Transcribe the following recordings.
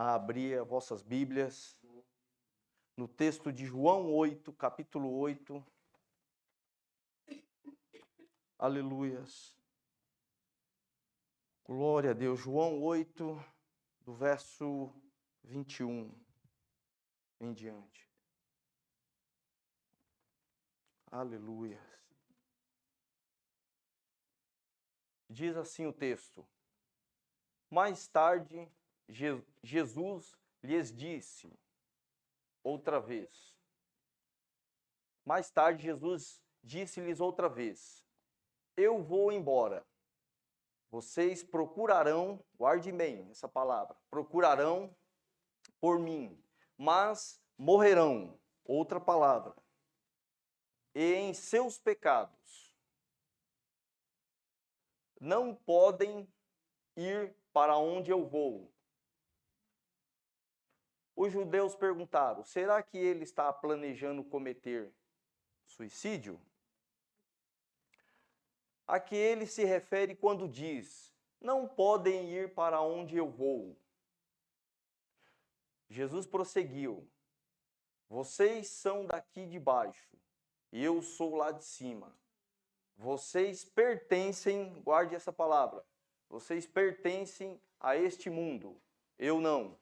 a abrir as vossas Bíblias no texto de João 8, capítulo 8. Aleluias. Glória a Deus. João 8, do verso 21 em diante. Aleluias. Diz assim o texto: mais tarde, Jesus lhes disse outra vez. Mais tarde, Jesus disse-lhes outra vez: eu vou embora. Vocês procurarão, guarde bem essa palavra, procurarão por mim, mas morrerão, outra palavra, e em seus pecados. Não podem ir para onde eu vou. Os judeus perguntaram: será que ele está planejando cometer suicídio? A que ele se refere quando diz: não podem ir para onde eu vou. Jesus prosseguiu: vocês são daqui de baixo, e eu sou lá de cima. Vocês pertencem, guarde essa palavra, vocês pertencem a este mundo, eu não.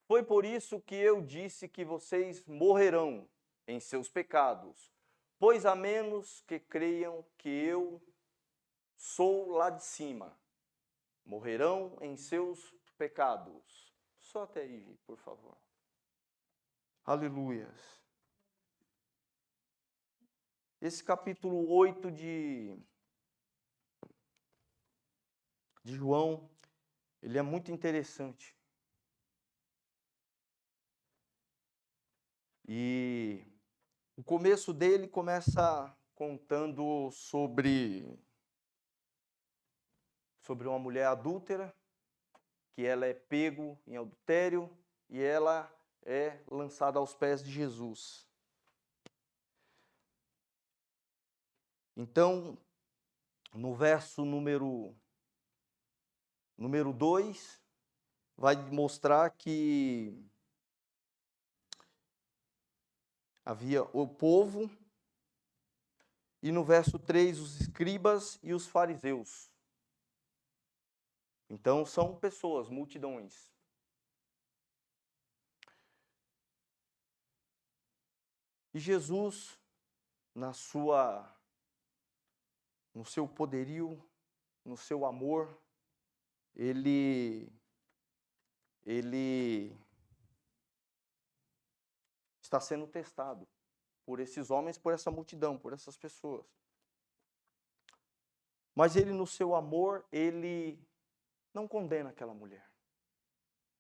Foi por isso que eu disse que vocês morrerão em seus pecados, pois a menos que creiam que eu sou lá de cima, morrerão em seus pecados. Só até aí, por favor. Aleluias. Esse capítulo 8 de João, ele é muito interessante. E o começo dele começa contando sobre uma mulher adúltera, que ela é pego em adultério e ela é lançada aos pés de Jesus. Então, no verso número 2, vai mostrar que havia o povo, e no verso 3, os escribas e os fariseus. Então, são pessoas, multidões. E Jesus, no seu poderio, no seu amor, ele está sendo testado por esses homens, por essa multidão, por essas pessoas. Mas ele, no seu amor, ele não condena aquela mulher.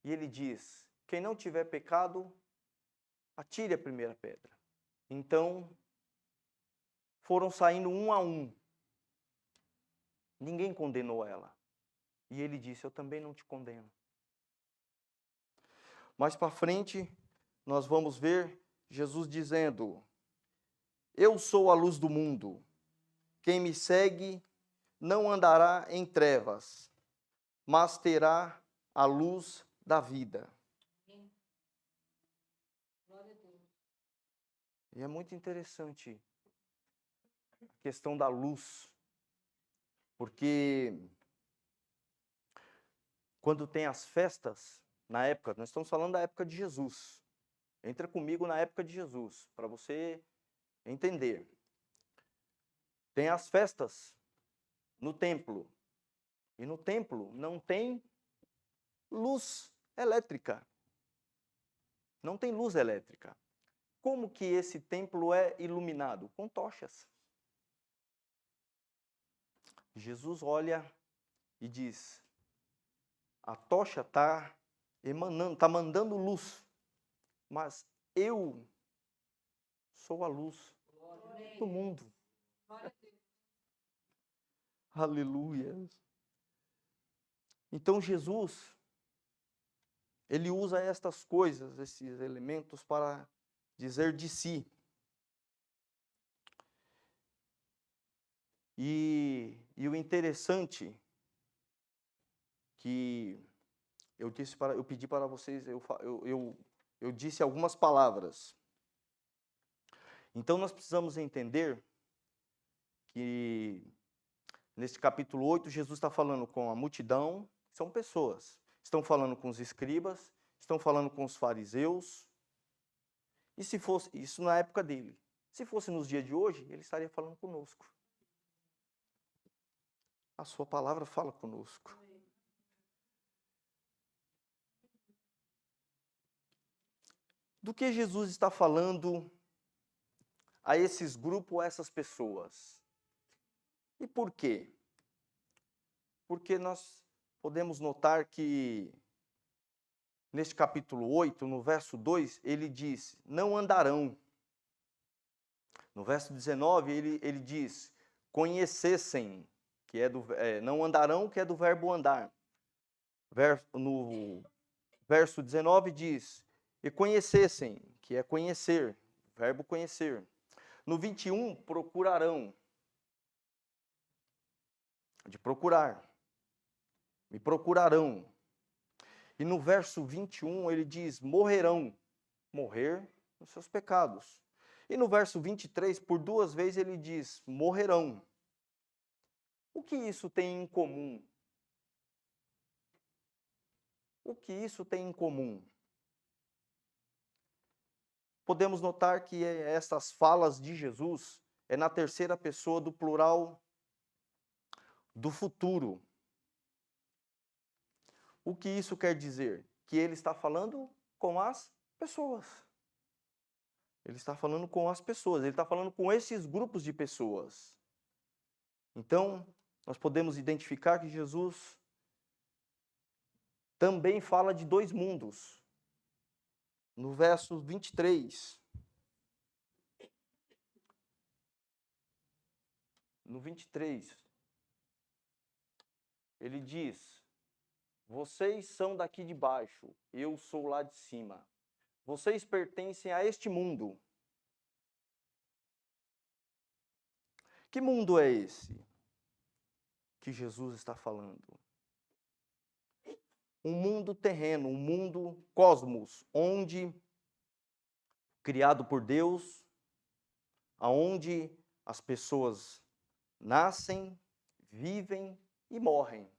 E ele diz: quem não tiver pecado, atire a primeira pedra. Então, foram saindo um a um. Ninguém condenou ela. E ele disse: eu também não te condeno. Mais para frente, nós vamos ver Jesus dizendo: eu sou a luz do mundo. Quem me segue não andará em trevas, mas terá a luz da vida. Glória a Deus. E é muito interessante a questão da luz, porque quando tem as festas, na época, nós estamos falando da época de Jesus. Entra comigo na época de Jesus, para você entender. Tem as festas no templo. E no templo não tem luz elétrica. Não tem luz elétrica. Como que esse templo é iluminado? Com tochas. Jesus olha e diz: a tocha está emanando, está mandando luz, mas eu sou a luz do mundo. Aleluia. Então Jesus, ele usa estas coisas, esses elementos para dizer de si. E o interessante que eu pedi para vocês, eu disse algumas palavras. Então nós precisamos entender que nesse capítulo 8, Jesus está falando com a multidão, são pessoas. Estão falando com os escribas, estão falando com os fariseus. E se fosse isso na época dele, se fosse nos dias de hoje, ele estaria falando conosco. A sua palavra fala conosco. Do que Jesus está falando a esses grupos, a essas pessoas? E por quê? Porque nós podemos notar que neste capítulo 8, no verso 2, ele diz, não andarão. No verso 19, ele diz, conhecessem, que não andarão, que é do verbo andar. No verso 19 diz, e conhecessem, que é conhecer, verbo conhecer. No 21, procurarão, de procurar, me procurarão. E no verso 21 ele diz, morrerão, morrer nos seus pecados. E no verso 23, por 2 vezes ele diz, morrerão. O que isso tem em comum? O que isso tem em comum? Podemos notar que essas falas de Jesus é na terceira pessoa do plural do futuro. O que isso quer dizer? Que ele está falando com as pessoas. Ele está falando com as pessoas, ele está falando com esses grupos de pessoas. Então, nós podemos identificar que Jesus também fala de 2 mundos. No verso 23. No 23, ele diz, vocês são daqui de baixo, eu sou lá de cima. Vocês pertencem a este mundo. Que mundo é esse que Jesus está falando? Um mundo terreno, um mundo cosmos, onde, criado por Deus, aonde as pessoas nascem, vivem e morrem.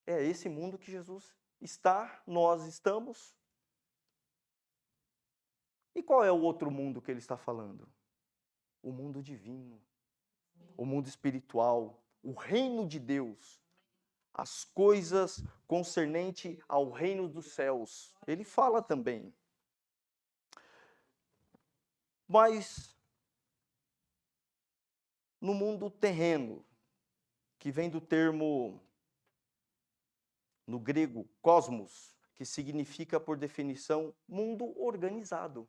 É esse mundo que Jesus está, nós estamos. E qual é o outro mundo que ele está falando? O mundo divino, o mundo espiritual, o reino de Deus, as coisas concernentes ao reino dos céus. Ele fala também. Mas no mundo terreno, que vem do termo no grego cosmos, que significa por definição mundo organizado.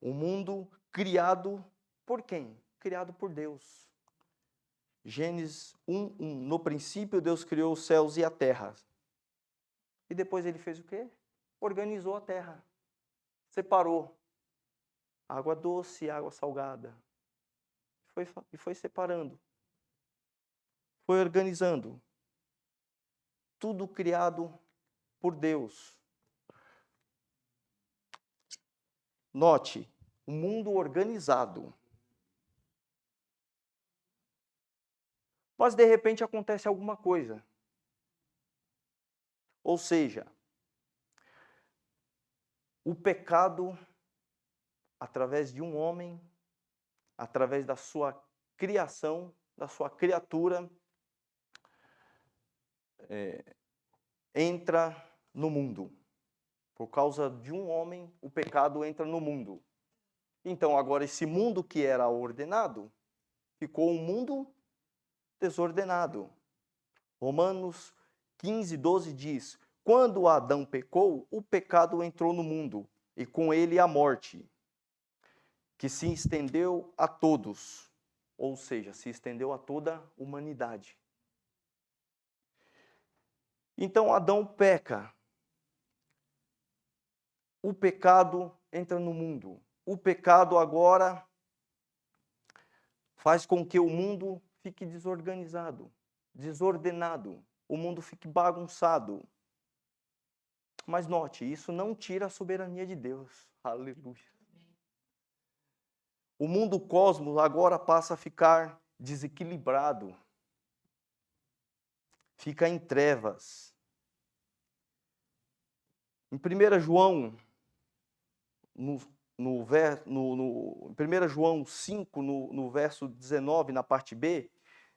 Um mundo criado por quem? Criado por Deus. Gênesis 1:1. No princípio Deus criou os céus e a terra. E depois ele fez o quê? Organizou a terra. Separou água doce e água salgada. E foi separando. Foi organizando. Tudo criado por Deus. Note, um mundo organizado. Mas de repente acontece alguma coisa. Ou seja, o pecado, através de um homem, através da sua criação, da sua criatura, entra no mundo. Por causa de um homem, o pecado entra no mundo. Então, agora, esse mundo que era ordenado, ficou um mundo desordenado. Romanos 15:12 diz, quando Adão pecou, o pecado entrou no mundo, e com ele a morte, que se estendeu a todos, ou seja, se estendeu a toda a humanidade. Então, Adão peca. O pecado entra no mundo. O pecado agora faz com que o mundo fique desorganizado, desordenado, o mundo fique bagunçado. Mas note, isso não tira a soberania de Deus. Aleluia. O mundo cosmos agora passa a ficar desequilibrado. Fica em trevas. Em 1 João, em 1 João 5, no verso 19, na parte B,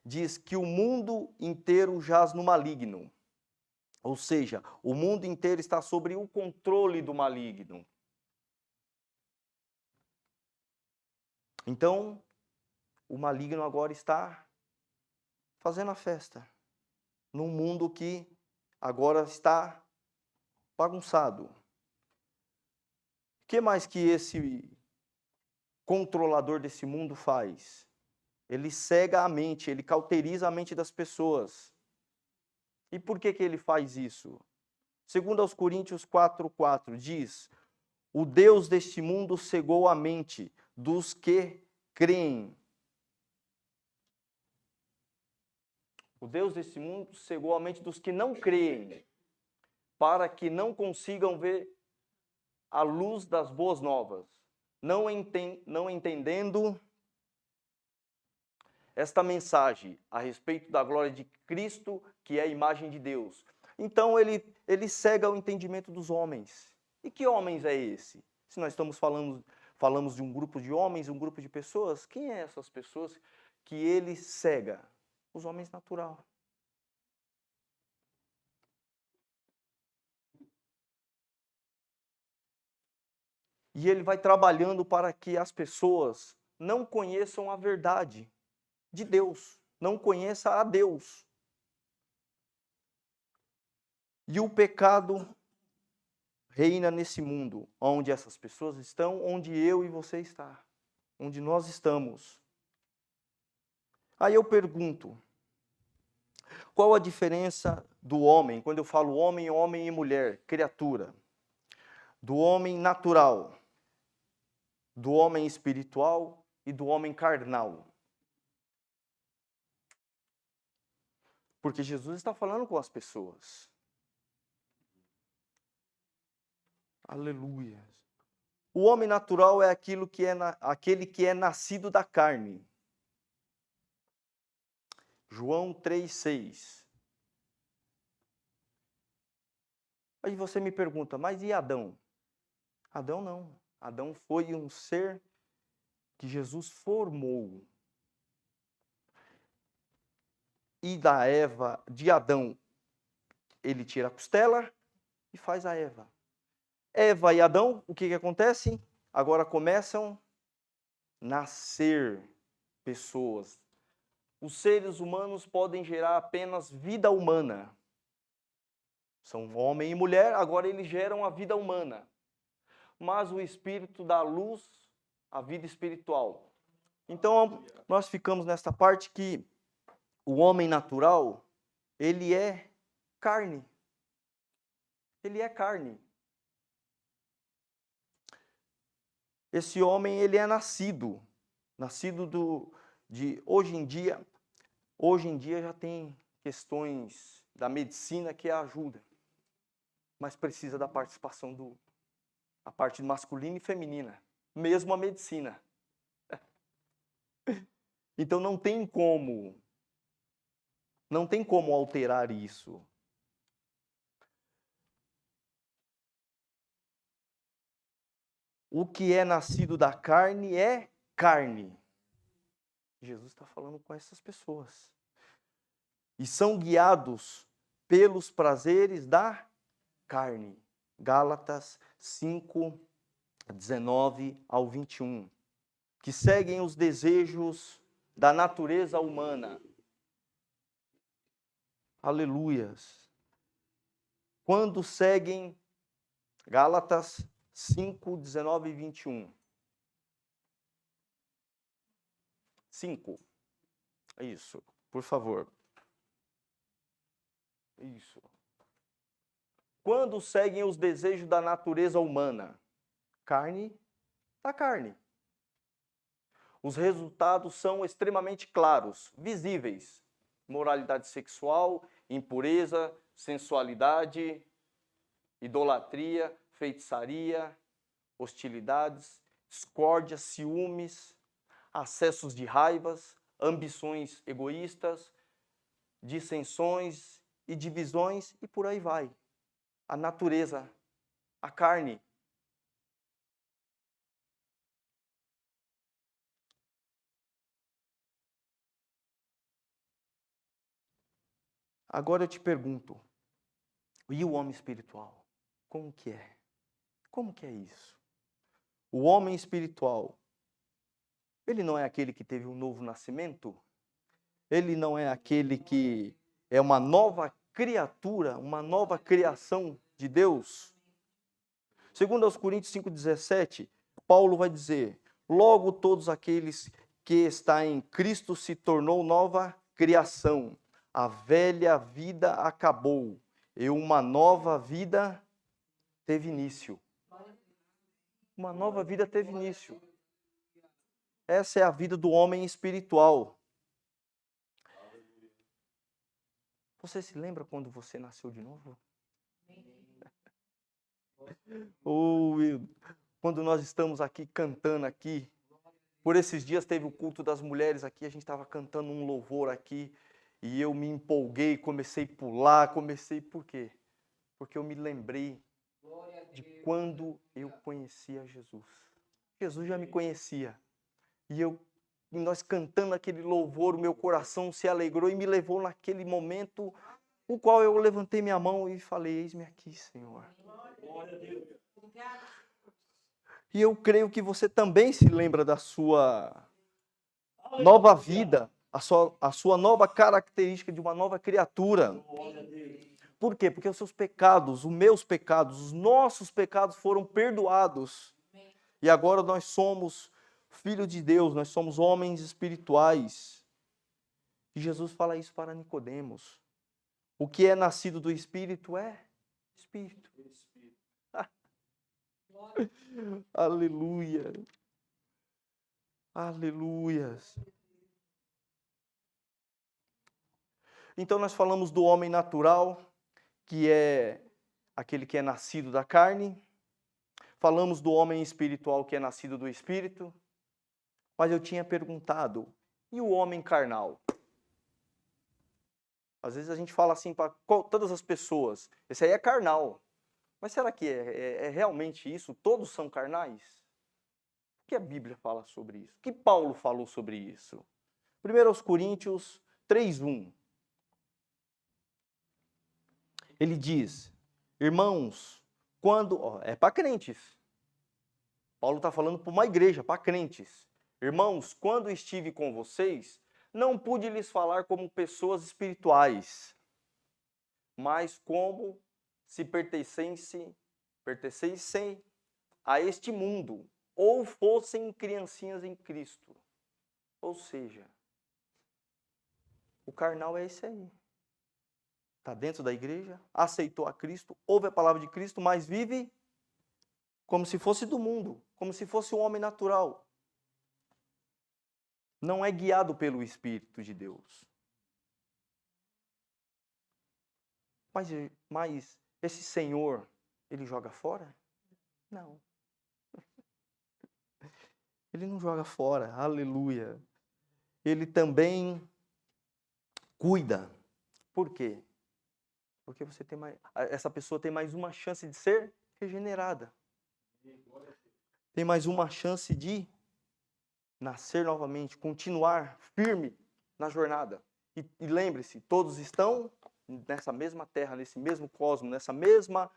diz que o mundo inteiro jaz no maligno. Ou seja, o mundo inteiro está sob o controle do maligno. Então, o maligno agora está fazendo a festa num mundo que agora está bagunçado. O que mais que esse controlador desse mundo faz? Ele cega a mente, ele cauteriza a mente das pessoas. E por que ele faz isso? Segundo aos Coríntios 4:4 diz: o Deus deste mundo cegou a mente dos que creem. O Deus desse mundo cegou a mente dos que não creem, para que não consigam ver a luz das boas novas, não entendendo esta mensagem a respeito da glória de Cristo, que é a imagem de Deus. Então ele cega o entendimento dos homens. E que homens é esse? Se nós falamos de um grupo de homens, um grupo de pessoas, quem é essas pessoas que ele cega? Os homens natural. E ele vai trabalhando para que as pessoas não conheçam a verdade de Deus, não conheçam a Deus. E o pecado reina nesse mundo, onde essas pessoas estão, onde eu e você está, onde nós estamos. Aí eu pergunto, qual a diferença do homem, quando eu falo homem, homem e mulher, criatura, do homem natural, do homem espiritual e do homem carnal? Porque Jesus está falando com as pessoas. Aleluia. O homem natural é aquele que é nascido da carne. João 3,6. Aí você me pergunta, mas e Adão? Adão não. Adão foi um ser que Jesus formou. E da Eva, de Adão, ele tira a costela e faz a Eva. Eva e Adão, o que acontece? Agora começam a nascer pessoas. Os seres humanos podem gerar apenas vida humana. São homem e mulher, agora eles geram a vida humana. Mas o Espírito dá luz à vida espiritual. Então, nós ficamos nesta parte que o homem natural, ele é carne. Ele é carne. Esse homem, ele é nascido de hoje em dia já tem questões da medicina que ajuda, mas precisa da participação a parte masculina e feminina, mesmo a medicina. Então não tem como alterar isso. O que é nascido da carne é carne. Jesus está falando com essas pessoas. E são guiados pelos prazeres da carne. Gálatas 5, 19 ao 21. Que seguem os desejos da natureza humana. Aleluias. Quando seguem, Gálatas 5, 19 e 21. 5. Isso, por favor. Isso. Quando seguem os desejos da natureza humana, carne da carne. Os resultados são extremamente claros, visíveis. Moralidade sexual, impureza, sensualidade, idolatria, feitiçaria, hostilidades, discórdia, ciúmes, acessos de raivas, ambições egoístas, dissensões e divisões, e por aí vai. A natureza, a carne. Agora eu te pergunto, e o homem espiritual? Como que é? Como que é isso? O homem espiritual, ele não é aquele que teve um novo nascimento? Ele não é aquele que é uma nova criatura, uma nova criação de Deus? Segundo aos Coríntios 5,17, Paulo vai dizer, logo todos aqueles que está em Cristo se tornou nova criação. A velha vida acabou e uma nova vida teve início. Uma nova vida teve início. Essa é a vida do homem espiritual. Você se lembra quando você nasceu de novo? Oh, quando nós estamos aqui cantando aqui, por esses dias teve o culto das mulheres aqui, a gente estava cantando um louvor aqui, e eu me empolguei, comecei a pular, por quê? Porque eu me lembrei de quando eu conhecia Jesus. Jesus já me conhecia. E nós cantando aquele louvor, o meu coração se alegrou e me levou naquele momento, o qual eu levantei minha mão e falei, eis-me aqui, Senhor. E eu creio que você também se lembra da sua nova vida, a sua nova característica de uma nova criatura. Por quê? Porque os seus pecados, os meus pecados, os nossos pecados foram perdoados. E agora nós somos filhos de Deus, nós somos homens espirituais. E Jesus fala isso para Nicodemos. O que é nascido do Espírito é Espírito. Aleluia. Aleluias. Então nós falamos do homem natural, que é aquele que é nascido da carne. Falamos do homem espiritual, que é nascido do Espírito. Mas eu tinha perguntado, e o homem carnal? Às vezes a gente fala assim para todas as pessoas, esse aí é carnal. Mas será que é realmente isso? Todos são carnais? O que a Bíblia fala sobre isso? O que Paulo falou sobre isso? 1 Coríntios 3:1. Ele diz, irmãos, é para crentes. Paulo está falando para uma igreja, para crentes. Irmãos, quando estive com vocês, não pude lhes falar como pessoas espirituais, mas como se pertencessem a este mundo, ou fossem criancinhas em Cristo. Ou seja, o carnal é esse aí. Está dentro da igreja, aceitou a Cristo, ouve a palavra de Cristo, mas vive como se fosse do mundo, como se fosse um homem natural. Não é guiado pelo Espírito de Deus. Mas esse Senhor, ele joga fora? Não. Ele não joga fora, aleluia. Ele também cuida. Por quê? Porque essa pessoa tem mais uma chance de ser regenerada. Tem mais uma chance de nascer novamente, continuar firme na jornada. E lembre-se, todos estão nessa mesma terra, nesse mesmo cosmos, nessa mesma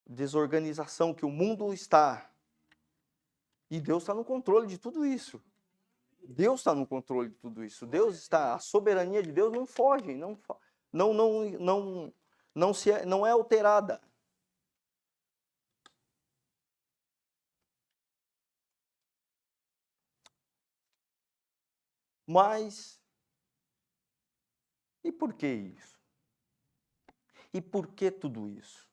desorganização que o mundo está. E Deus está no controle de tudo isso. Deus está no controle de tudo isso. Deus está, a soberania de Deus não foge, não é alterada. Mas, e por que isso? E por que tudo isso?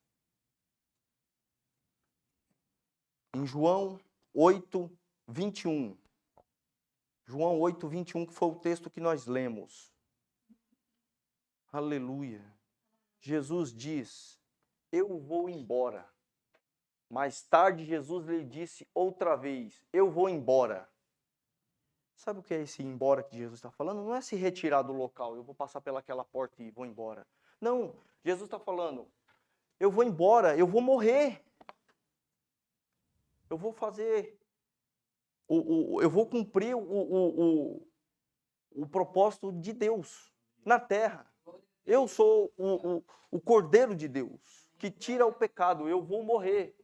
Em João 8:21, João 8, 21, que foi o texto que nós lemos. Aleluia. Jesus diz, eu vou embora. Mais tarde, Jesus lhe disse outra vez, eu vou embora. Sabe o que é esse ir embora que Jesus está falando? Não é se retirar do local, eu vou passar pelaquela porta e vou embora. Não, Jesus está falando, eu vou embora, eu vou morrer. Eu vou fazer, eu vou cumprir o propósito de Deus na terra. Eu sou o Cordeiro de Deus, que tira o pecado, eu vou morrer.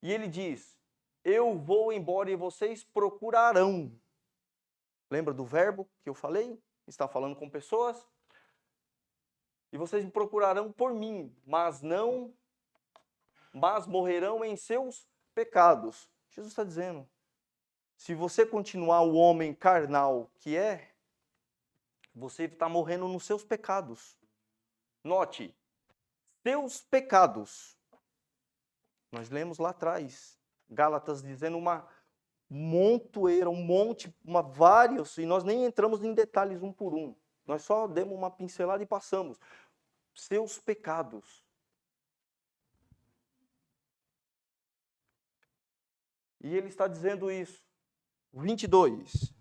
E ele diz, eu vou embora e vocês procurarão. Lembra do verbo que eu falei? Está falando com pessoas? E vocês me procurarão por mim, mas morrerão em seus pecados. Jesus está dizendo, se você continuar o homem carnal que é, você está morrendo nos seus pecados. Note, seus pecados. Nós lemos lá atrás, Gálatas dizendo uma montoeira, vários, e nós nem entramos em detalhes um por um. Nós só demos uma pincelada e passamos. Seus pecados. E ele está dizendo isso. 22.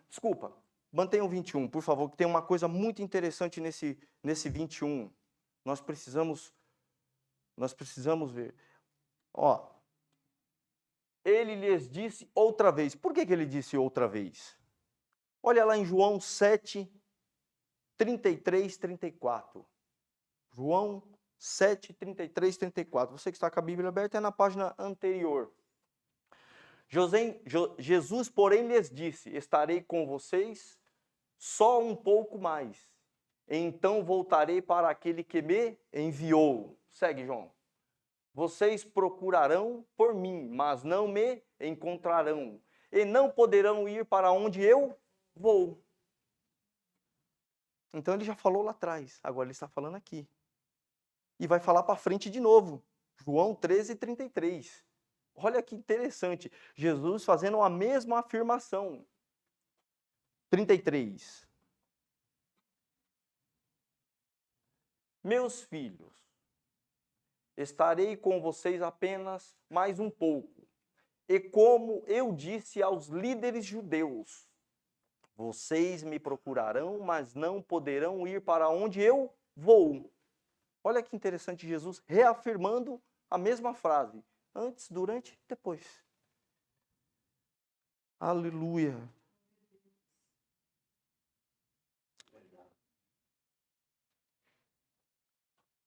Desculpa, mantenha o 21, por favor, que tem uma coisa muito interessante nesse 21. Nós precisamos ver. Ó, ele lhes disse outra vez. Por que ele disse outra vez? Olha lá em João 7, 33, 34. João 7, 33, 34. Você que está com a Bíblia aberta é na página anterior. Jesus, porém, lhes disse, estarei com vocês só um pouco mais. Então voltarei para aquele que me enviou. Segue, João. Vocês procurarão por mim, mas não me encontrarão. E não poderão ir para onde eu vou. Então ele já falou lá atrás, agora ele está falando aqui. E vai falar para frente de novo. João 13, 33. Olha que interessante. Jesus fazendo a mesma afirmação. 33. Meus filhos, estarei com vocês apenas mais um pouco. E como eu disse aos líderes judeus, vocês me procurarão, mas não poderão ir para onde eu vou. Olha que interessante, Jesus reafirmando a mesma frase. Antes, durante, depois. Aleluia.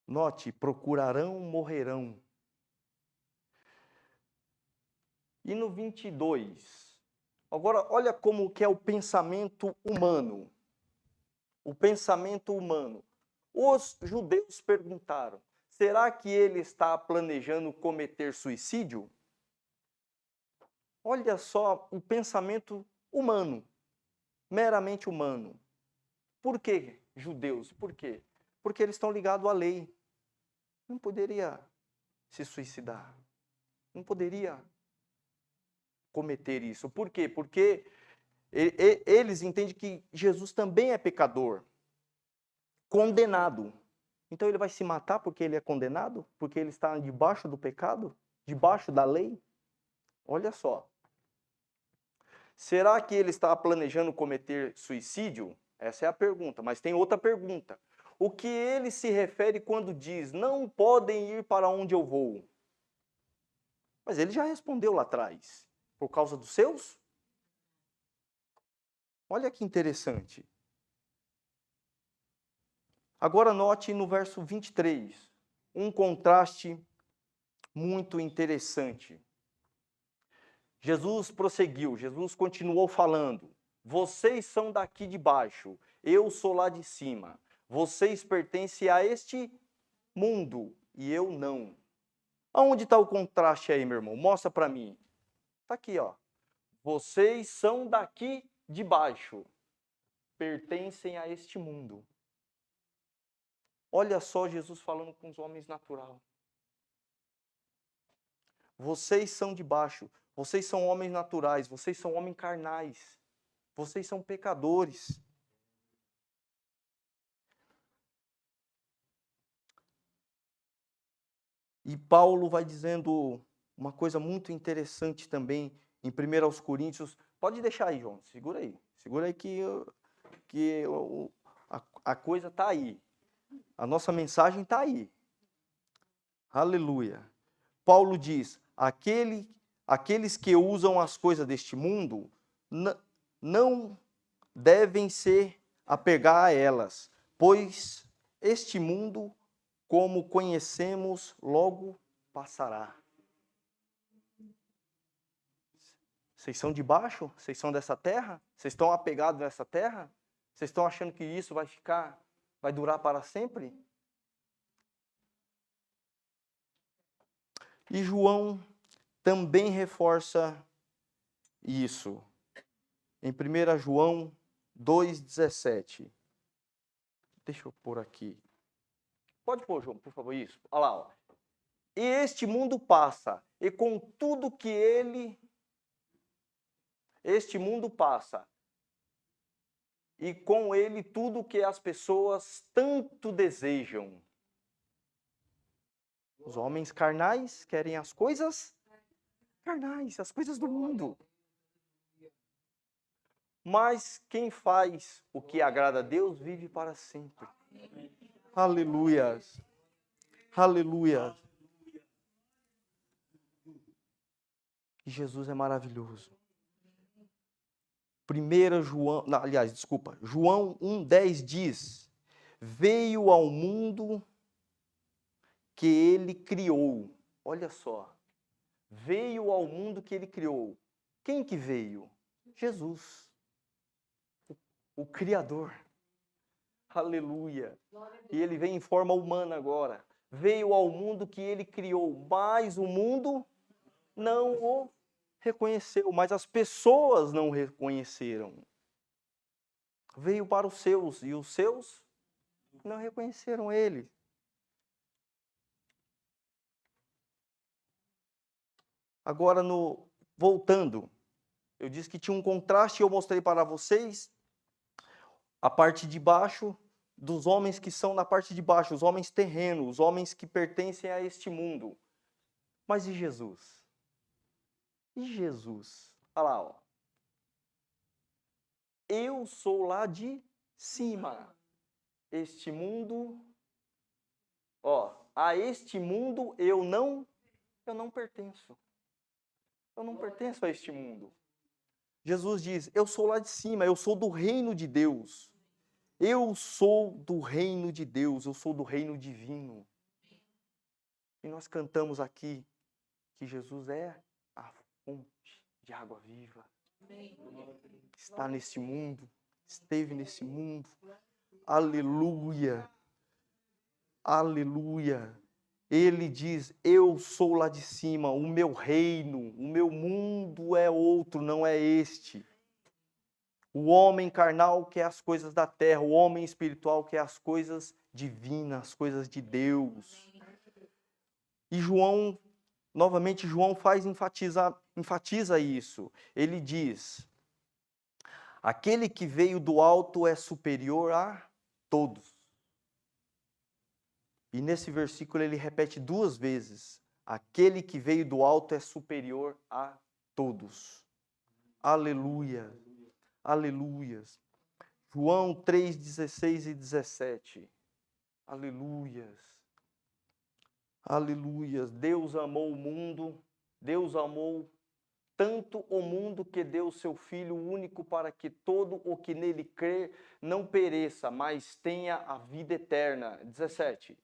Note, procurarão, morrerão. E no 22, agora olha como que é o pensamento humano. O pensamento humano. Os judeus perguntaram, será que ele está planejando cometer suicídio? Olha só o pensamento humano, meramente humano. Por que judeus? Por quê? Porque eles estão ligados à lei. Não poderia se suicidar. Não poderia cometer isso. Por quê? Porque eles entendem que Jesus também é pecador, condenado. Então ele vai se matar porque ele é condenado? Porque ele está debaixo do pecado? Debaixo da lei? Olha só. Será que ele está planejando cometer suicídio? Essa é a pergunta, mas tem outra pergunta. O que ele se refere quando diz, não podem ir para onde eu vou? Mas ele já respondeu lá atrás. Por causa dos seus? Olha que interessante. Agora note no verso 23, um contraste muito interessante. Jesus prosseguiu, Jesus continuou falando. Vocês são daqui de baixo, eu sou lá de cima. Vocês pertencem a este mundo e eu não. Aonde está o contraste aí, meu irmão? Mostra para mim. Está aqui, ó. Vocês são daqui de baixo, pertencem a este mundo. Olha só Jesus falando com os homens natural. Vocês são de baixo. Vocês são homens naturais, vocês são homens carnais. Vocês são pecadores. E Paulo vai dizendo uma coisa muito interessante também em 1 Coríntios. Pode deixar aí, João. Segura aí. Segura aí que a coisa está aí. A nossa mensagem está aí. Aleluia. Paulo diz, aqueles que usam as coisas deste mundo não devem se apegar a elas, pois este mundo, como conhecemos, logo passará. Vocês são de baixo? Vocês são dessa terra? Vocês estão apegados nessa terra? Vocês estão achando que isso vai durar para sempre? E João também reforça isso. Em 1 João 2,17. Deixa eu pôr aqui. Pode pôr, João, por favor, isso. Olha lá, ó. E este mundo passa, e com tudo que este mundo passa, e com ele tudo que as pessoas tanto desejam. Os homens carnais querem as coisas carnais, as coisas do mundo. Mas quem faz o que agrada a Deus vive para sempre. Aleluia. Aleluia. Jesus é maravilhoso. João 1,10 diz: veio ao mundo que ele criou. Olha só. Veio ao mundo que ele criou. Quem que veio? Jesus. O Criador. Aleluia. E ele vem em forma humana agora. Veio ao mundo que ele criou, mas o mundo não o reconheceu, mas as pessoas não reconheceram. Veio para os seus, e os seus não reconheceram ele. Agora, voltando, eu disse que tinha um contraste, eu mostrei para vocês a parte de baixo dos homens que são na parte de baixo, os homens terrenos, os homens que pertencem a este mundo. Mas e Jesus? E Jesus? Olha lá, ó. Eu sou lá de cima. Este mundo, ó, a este mundo eu não pertenço. Eu não pertenço a este mundo. Jesus diz, eu sou lá de cima, eu sou do reino de Deus. Eu sou do reino de Deus, eu sou do reino divino. E nós cantamos aqui que Jesus é a fonte de água viva. Está nesse mundo, esteve nesse mundo. Aleluia. Aleluia. Ele diz, eu sou lá de cima, o meu reino, o meu mundo é outro, não é este. O homem carnal quer as coisas da terra, o homem espiritual quer as coisas divinas, as coisas de Deus. E João, novamente, João enfatiza isso. Ele diz, aquele que veio do alto é superior a todos. E nesse versículo ele repete 2 vezes, aquele que veio do alto é superior a todos. Aleluia. Aleluias. João 3, 16 e 17. Aleluias. Aleluias. Deus amou o mundo, Deus amou tanto o mundo que deu o seu Filho único para que todo o que nele crê não pereça, mas tenha a vida eterna. 17.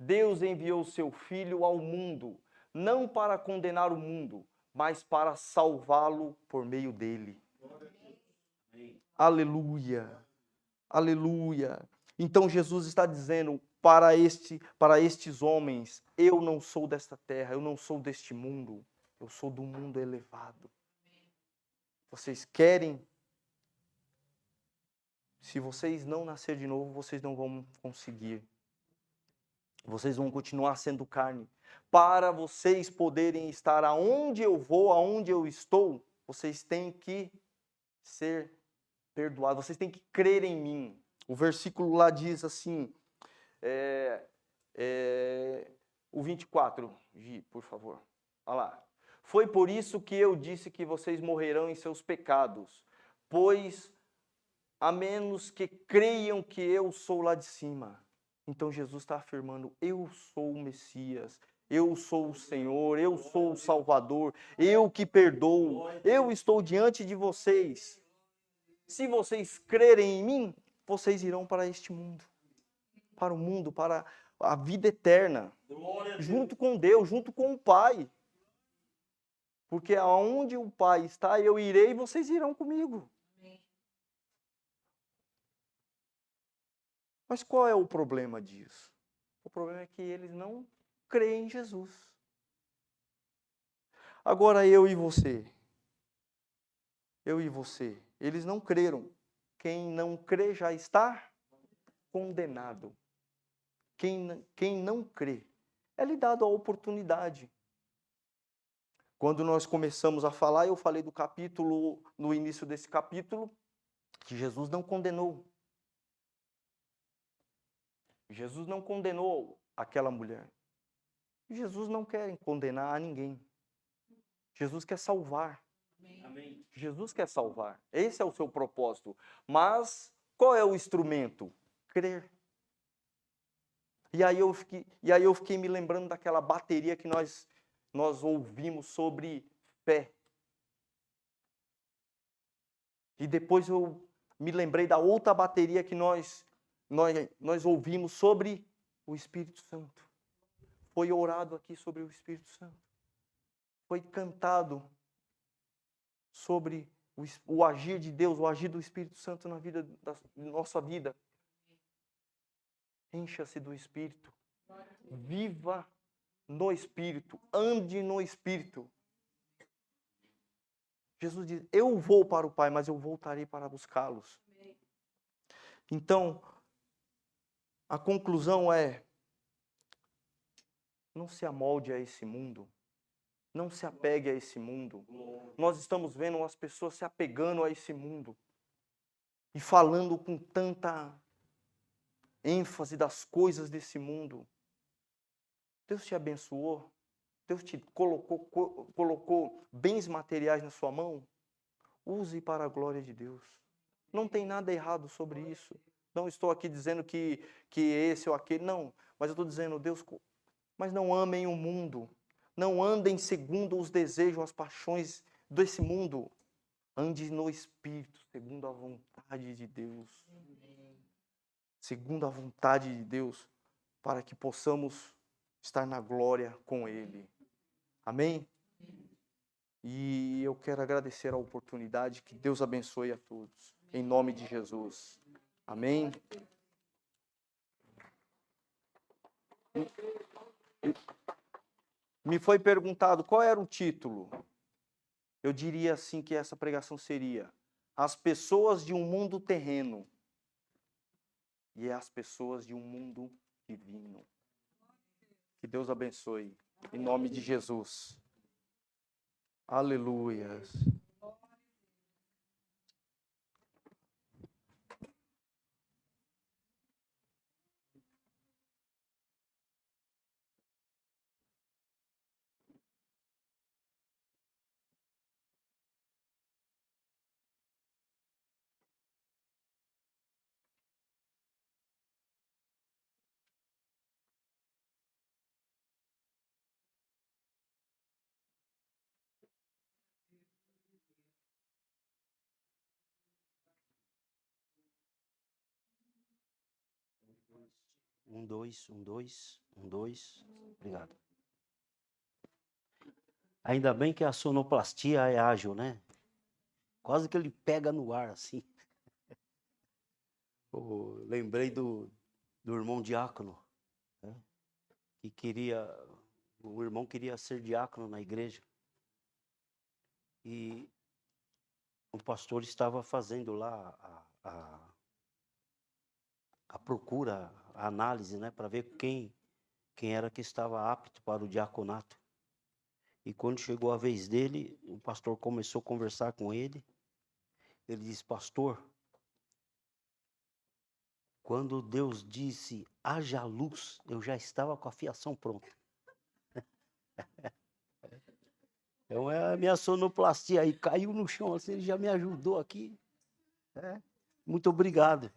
Deus enviou o seu Filho ao mundo, não para condenar o mundo, mas para salvá-lo por meio dele. Aleluia, aleluia. Então Jesus está dizendo para estes homens, eu não sou desta terra, eu não sou deste mundo, eu sou do mundo elevado. Vocês querem? Se vocês não nascerem de novo, vocês não vão conseguir. Vocês vão continuar sendo carne. Para vocês poderem estar aonde eu vou, aonde eu estou, vocês têm que ser perdoados, vocês têm que crer em mim. O versículo lá diz assim, o 24, Gi, por favor. Olha lá. Foi por isso que eu disse que vocês morrerão em seus pecados, pois a menos que creiam que eu sou lá de cima. Então Jesus está afirmando, eu sou o Messias, eu sou o Senhor, eu sou o Salvador, eu que perdoo, eu estou diante de vocês. Se vocês crerem em mim, vocês irão para este mundo, para o mundo, para a vida eterna, junto com Deus, junto com o Pai. Porque aonde o Pai está, eu irei e vocês irão comigo. Mas qual é o problema disso? O problema é que eles não creem em Jesus. Agora eu e você, eles não creram. Quem não crê já está condenado. Quem não crê, é lhe dado a oportunidade. Quando nós começamos a falar, eu falei do capítulo, no início desse capítulo, que Jesus não condenou. Jesus não condenou aquela mulher. Jesus não quer condenar a ninguém. Jesus quer salvar. Amém. Jesus quer salvar. Esse é o seu propósito. Mas qual é o instrumento? Crer. E aí eu fiquei me lembrando daquela bateria que nós ouvimos sobre fé. E depois eu me lembrei da outra bateria que nós ouvimos sobre o Espírito Santo. Foi orado aqui sobre o Espírito Santo. Foi cantado sobre o agir de Deus, o agir do Espírito Santo na vida da nossa vida. Encha-se do Espírito. Viva no Espírito. Ande no Espírito. Jesus diz, eu vou para o Pai, mas eu voltarei para buscá-los. Então, a conclusão é, não se amolde a esse mundo. Não se apegue a esse mundo. Nós estamos vendo as pessoas se apegando a esse mundo. E falando com tanta ênfase das coisas desse mundo. Deus te abençoou. Deus te colocou bens materiais na sua mão. Use para a glória de Deus. Não tem nada errado sobre isso. Não estou aqui dizendo que esse ou aquele. Não. Mas eu estou dizendo, Deus... Mas não amem o mundo. Não andem segundo os desejos, as paixões desse mundo. Ande no Espírito, segundo a vontade de Deus. Segundo a vontade de Deus, para que possamos estar na glória com Ele. Amém? E eu quero agradecer a oportunidade, que Deus abençoe a todos. Em nome de Jesus. Amém? Me foi perguntado qual era o título. Eu diria assim que essa pregação seria: As pessoas de um mundo terreno e as pessoas de um mundo divino. Que Deus abençoe. Em nome de Jesus. Aleluias. Um, dois. Obrigado. Ainda bem que a sonoplastia é ágil, né? Quase que ele pega no ar, assim. Lembrei do irmão diácono, né? O irmão queria ser diácono na igreja. E o pastor estava fazendo lá a procura, a análise, né? Para ver quem quem era que estava apto para o diaconato. E quando chegou a vez dele, o pastor começou a conversar com ele. Ele disse: pastor, quando Deus disse haja luz, eu já estava com a fiação pronta. Então é a minha sonoplastia aí, caiu no chão, assim, ele já me ajudou aqui. Muito obrigado.